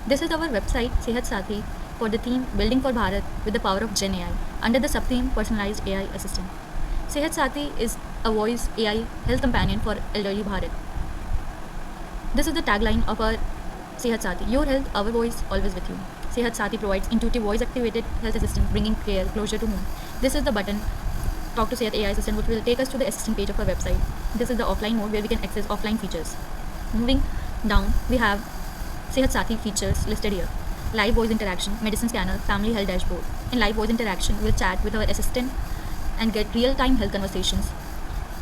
This is our website Sehat Sathi for the theme Building for Bharat with the power of Gen AI under the sub-theme Personalized AI Assistant. Sehat Sathi is a voice AI health companion for elderly Bharat. This is the tagline of our Sehat Sathi. Your health, our voice, always with you. Sehat Sathi provides intuitive voice-activated health assistant, bringing care closer to home. This is the button, Talk to Sehat AI Assistant, which will take us to the assistant page of our website. This is the offline mode where we can access offline features. Moving down, we have Sehat Sathi features listed here. Live voice interaction, medicine scanner, family health dashboard. In live voice interaction, we'll chat with our assistant and get real-time health conversations.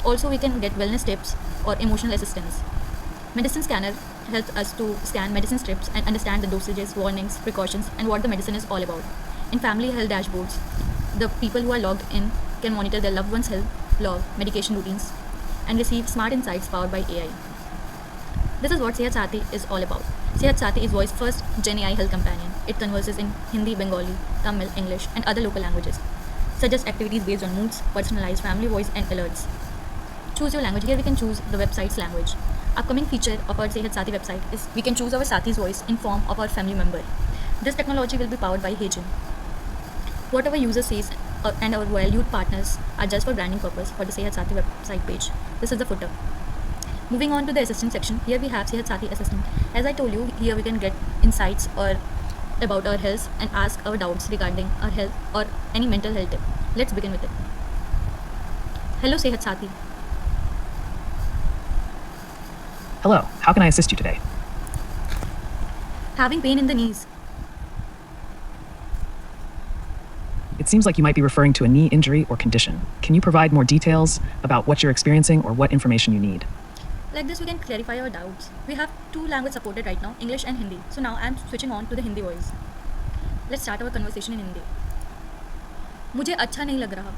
Also, we can get wellness tips or emotional assistance. Medicine scanner helps us to scan medicine strips and understand the dosages, warnings, precautions, and what the medicine is all about. In family health dashboards, the people who are logged in can monitor their loved one's health, log medication routines, and receive smart insights powered by AI. This is what Sehat Sathi is all about. Sehat Sathi is voice's first Gen AI health companion. It converses in Hindi, Bengali, Tamil, English, and other local languages. Suggests activities based on moods, personalized family voice, and alerts. Choose your language. Here we can choose the website's language. Upcoming feature of our Sehat Sathi website is we can choose our Sathi's voice in form of our family member. This technology will be powered by Hejin. Whatever user says and our valued partners are just for branding purpose for the Sehat Sathi website page. This is the footer. Moving on to the assistant section, here we have Sehat Sathi Assistant. As I told you, here we can get insights or about our health and ask our doubts regarding our health or any mental health tip. Let's begin with it. Hello Sehat Sathi. Hello, how can I assist you today? Having pain in the knees. It seems like you might be referring to a knee injury or condition. Can you provide more details about what you're experiencing or what information you need? Like this we can clarify our doubts. We have two languages supported right now, English and Hindi. So now I'm switching on to the Hindi voice. Let's start our conversation in Hindi. मुझे अच्छा नहीं लग रहा.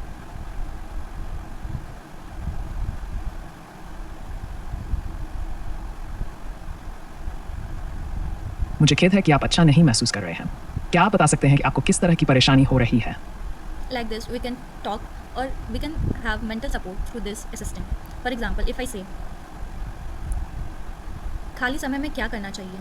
मुझे खेद है कि आप अच्छा नहीं महसूस कर रहे हैं. क्या आप बता सकते हैं कि आपको किस तरह की परेशानी हो रही है? Like this we can talk or we can have mental support through this assistant. For example, if I say खाली समय में क्या करना चाहिए?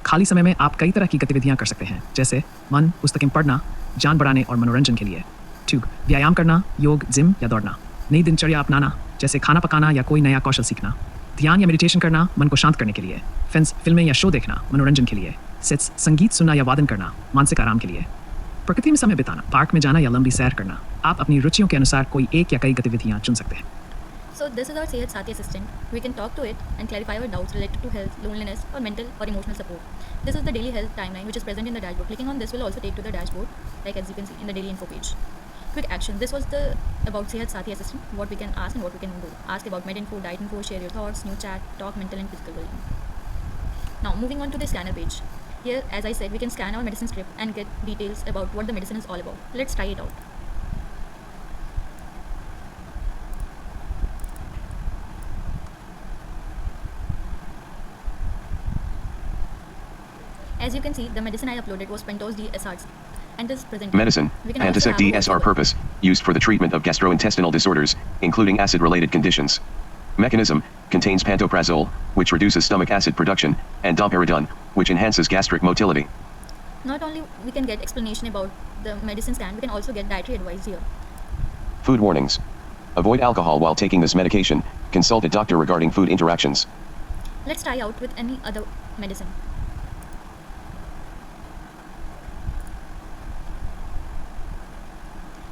खाली समय में आप कई तरह की गतिविधियां कर सकते हैं, जैसे 1. पुस्तकें पढ़ना, जान बढ़ाने और मनोरंजन के लिए. 2. व्यायाम करना, योग, जिम या दौड़ना. नई दिनचर्या अपनाना, जैसे खाना पकाना या कोई नया कौशल सीखना. ध्यान या मेडिटेशन करना, मन को शांत करने के लिए. फिल्में या शो देखना, मनोरंजन के लिए. सेट्स, संगीत सुनना या वादन करना, मानसिक आराम के लिए. प्रकृति में समय बिताना, पार्क में जाना या लंबी सैर करना. आप अपनी रुचियों के अनुसार कोई एक या कई गतिविधियां चुन सकते हैं. So this is our Sehat Sathi assistant. We can talk to it and clarify our doubts related to health, loneliness, or mental or emotional support. This is the daily health timeline which is present in the dashboard. Clicking on this will also take to the dashboard, like as you can see in the daily info page. Quick action. This was the about Sehat Sathi assistant. What we can ask and what we can do. Ask about med info, diet info, share your thoughts, new chat, talk mental and physical well-being. Now moving on to the scanner page. Here, as I said, we can scan our medicine script and get details about what the medicine is all about. Let's try it out. As you can see, the medicine I uploaded was Pentos D SRC and is present. Medicine, Pantasec DSR purpose, used for the treatment of gastrointestinal disorders, including acid-related conditions. Mechanism, contains pantoprazole, which reduces stomach acid production, and domperidone, which enhances gastric motility. Not only we can get explanation about the medicine scan, we can also get dietary advice here. Food warnings. Avoid alcohol while taking this medication, consult a doctor regarding food interactions. Let's try out with any other medicine.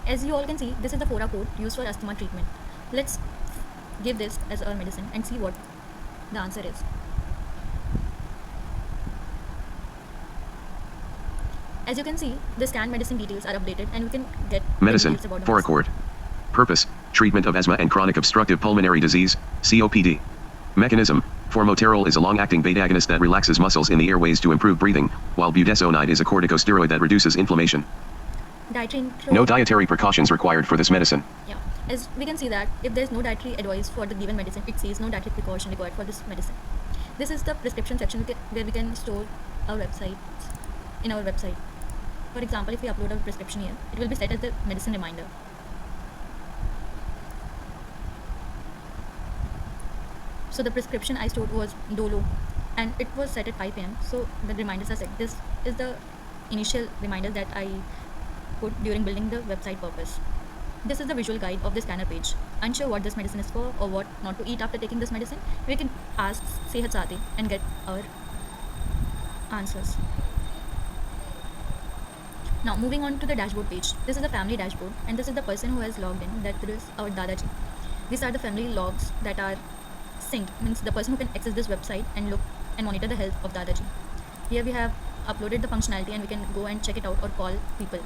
As you all can see, this is the FORA code used for asthma treatment. Let's give this as our medicine and see what the answer is. As you can see, the scanned medicine details are updated and we can get Medicine, details about the Foracort. Purpose, treatment of asthma and chronic obstructive pulmonary disease, COPD. Mechanism, formoterol is a long-acting beta agonist that relaxes muscles in the airways to improve breathing, while budesonide is a corticosteroid that reduces inflammation. No dietary precautions required for this medicine. Yeah, as we can see that if there is no dietary advice for the given medicine, it says no dietary precaution required for this medicine. This is the prescription section where we can store our websites in our website. For example, if we upload a prescription here, it will be set as the medicine reminder. So the prescription I stored was Dolo, and it was set at 5 p.m. So the reminders are set. This is the initial reminder that I put during building the website purpose. This is the visual guide of the scanner page. Unsure what this medicine is for or what not to eat after taking this medicine, we can ask Sehat Saathi and get our answers. Now moving on to the dashboard page. This is the family dashboard, and this is the person who has logged in. That is our Dadaji. These are the family logs that are synced, means the person who can access this website and look and monitor the health of Dadaji. Here we have uploaded the functionality and we can go and check it out or call people.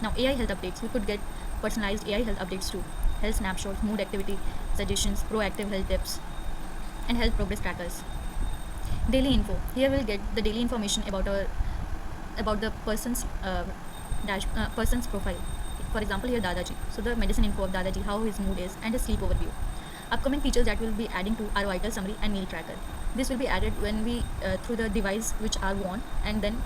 Now AI health updates. We could get personalized AI health updates too. Health snapshots, mood activity suggestions, proactive health tips, and health progress trackers. Daily info. Here we'll get the daily information about the person's profile. For example, here Dadaji. So the medicine info of Dadaji, how his mood is, and his sleep overview. Upcoming features that we'll be adding to are vital summary and meal tracker. This will be added when we through the device which are worn and then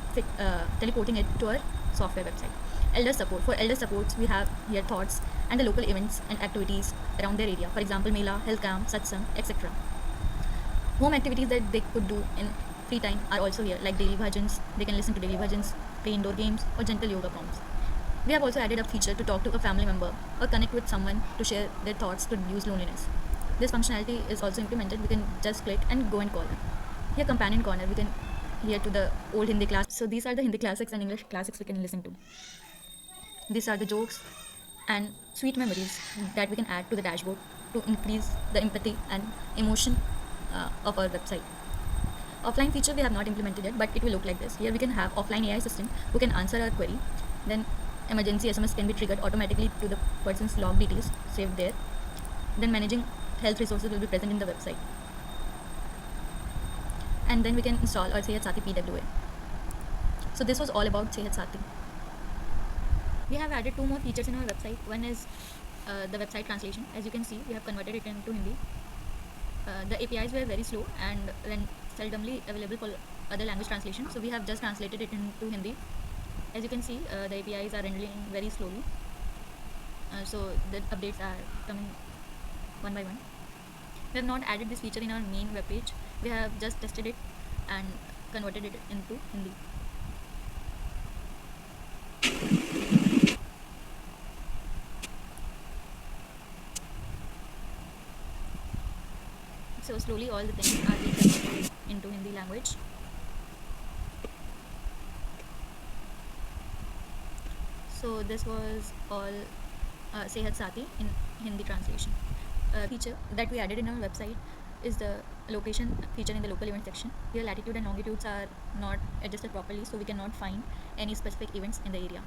teleporting it to our software website. Elder support. For elder supports, we have here thoughts and the local events and activities around their area. For example, Mela, health camp, satsang, etc. Home activities that they could do in free time are also here, like daily bhajans. They can listen to daily bhajans, play indoor games, or gentle yoga prompts. We have also added a feature to talk to a family member or connect with someone to share their thoughts to reduce loneliness. This functionality is also implemented. We can just click and go and call. Here, companion corner. We can hear to the old Hindi class. So these are the Hindi classics and English classics we can listen to. These are the jokes and sweet memories that we can add to the dashboard to increase the empathy and emotion of our website. Offline feature we have not implemented yet, but it will look like this. Here we can have offline AI assistant who can answer our query. Then emergency SMS can be triggered automatically to the person's log details saved there. Then managing health resources will be present in the website. And then we can install our Sehat Saathi PWA. So this was all about Sehat Saathi. We have added 2 more features in our website. One is the website translation. As you can see, we have converted it into Hindi. The APIs were very slow and seldomly available for other language translation. So we have just translated it into Hindi. As you can see, the APIs are rendering very slowly. So the updates are coming one by one. We have not added this feature in our main web page. We have just tested it and converted it into Hindi. So slowly all the things are being converted into Hindi language. So this was all Sehat Saathi in Hindi translation. Feature that we added in our website is the location feature in the local event section. Here latitude and longitudes are not adjusted properly, so we cannot find any specific events in the area.